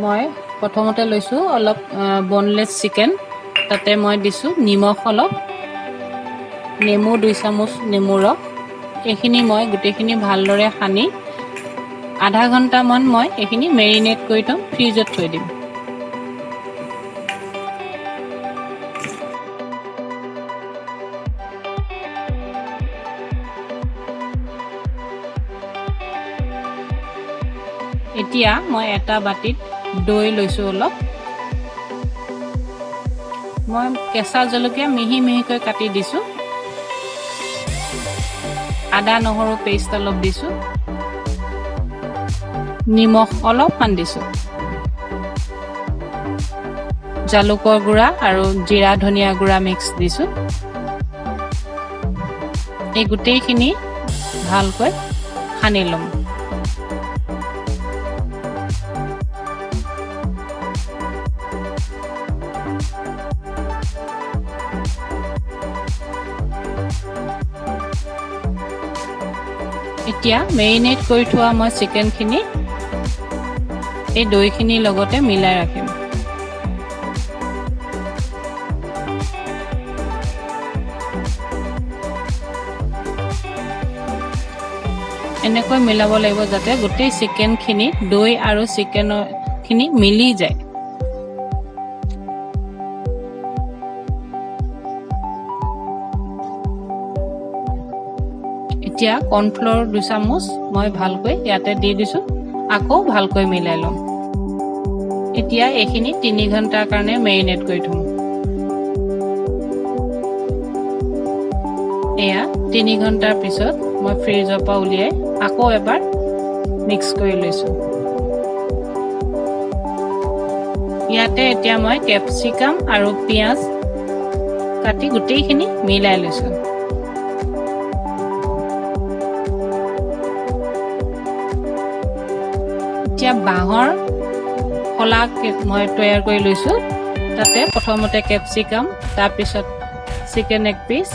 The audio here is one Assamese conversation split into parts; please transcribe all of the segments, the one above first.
মই প্ৰথমতে লৈছো অলপ boneless chicken তাতে মই দিছো নিমখ অলপ নেমু 2 চামুচ নেমু ৰস এখিনি মই গুটেখিনি ভালদৰে সানি আধা ঘণ্টা মান মই এখিনি মেৰিনেট কৰি থম ফ্ৰিজত থৈ দিম এতিয়া মই এটা বাটিত দৈ লৈছো অলপ মই কেঁচা জলকীয়া মিহি মিহিকৈ কাটি দিছো আদা নহৰু পেষ্ট অলপ দিছো নিমখ অলপ মান দিছো জালুকৰ গুড়া আৰু জিৰা ধনিয়া গুড়া মিক্স দিছো এই গুটেইখিনি ভালকৈ সানি লম এতিয়া মেৰিনেট কৰি থোৱা মই চিকেন খিনি এই দৈ খিনি লগতে মিলাই ৰাখিম এনেকৈ মিলাব লাগিব যাতে গোটেই চিকেন খিনি দৈ আৰু চিকেন খিনি মিলি যায় এতিয়া কৰ্নফ্লোৰ 2 চামুচ মই ভালকৈ ইয়াতে দি দিছো আকৌ ভালকৈ মিলাই লম এতিয়া এখিনি 3 ঘণ্টাৰ কাৰণে মেৰিনেট কৰি থম এয়া 3 ঘণ্টাৰ পিছত মই ফ্ৰিজৰ পৰা উলিয়াই আকৌ এবাৰ মিক্স কৰি লৈছো ইয়াতে এতিয়া মই ক্যাপসিকাম আৰু পিয়াজ কাটি গুটেইখিনি মিলাই লৈছো এতিয়া বাহৰ খলা মই তৈয়াৰ কৰি লৈছো তাতে প্ৰথমতে ক্যাপসিকাম তাৰ পিছত চিকেন এক পিস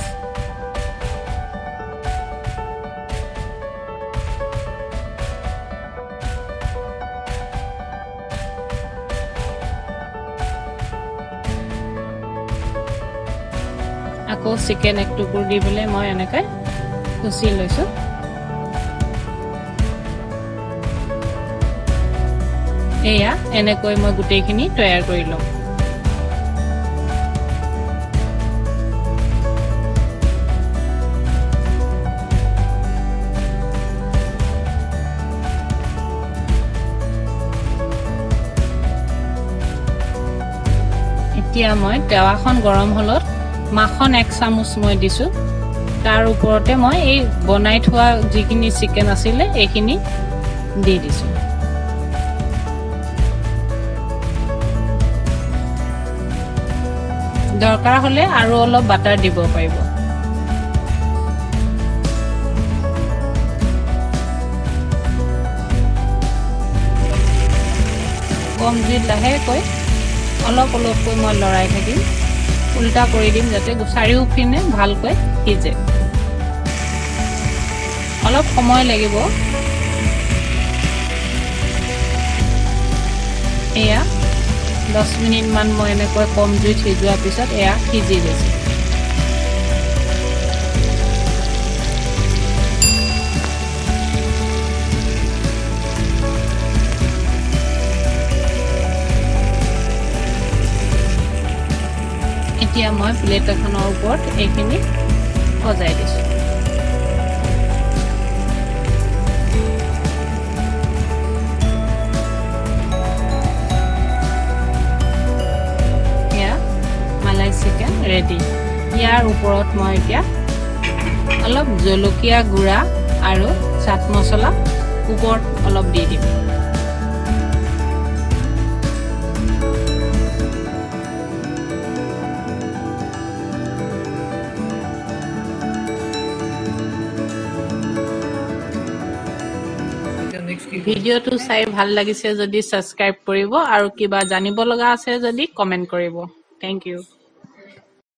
আকৌ চিকেন এক টুকুৰ দি বলে মই এনেকৈ কুচি লৈছো এয়া এনেকৈ মই গুটেইখিনি তৈয়াৰ কৰি লম এতিয়া মই তেৱাখন গৰম হলত মাখন 1 চামুচ মই দিছো তাৰ ওপৰতে মই এই বনাই থোৱা যিখিনি চিকেন আছিল এইখিনি দি দিছো দৰকাৰ হলে আৰু অলপ বাটাৰ দিব পাৰিব কম জুইত লাহেকৈ অলপ অলপকৈ মই লৰাই থাকিম উল্টা কৰি দিম যাতে চাৰিওপিনে ভালকৈ সিজে অলপ সময় লাগিব এয়া 10 মিনিট মান মই এনেকৈ কম জুইত সিজোৱাৰ পিছত এয়া সিজি গৈছে এতিয়া মই প্লেট এখনৰ ওপৰত এইখিনি সজাই দিছো চিকেন ৰেডি ইয়াৰ ওপৰত মই এতিয়া অলপ জলকীয়া গুড়া আৰু চাট মছলা ওপৰত অলপ দি দিম ভিডিওটো চাই ভাল লাগিছে যদি সাবস্ক্ৰাইব কৰিব আৰু কিবা জানিব লগা আছে যদি কমেন্ট কৰিব থ্যাংক ইউ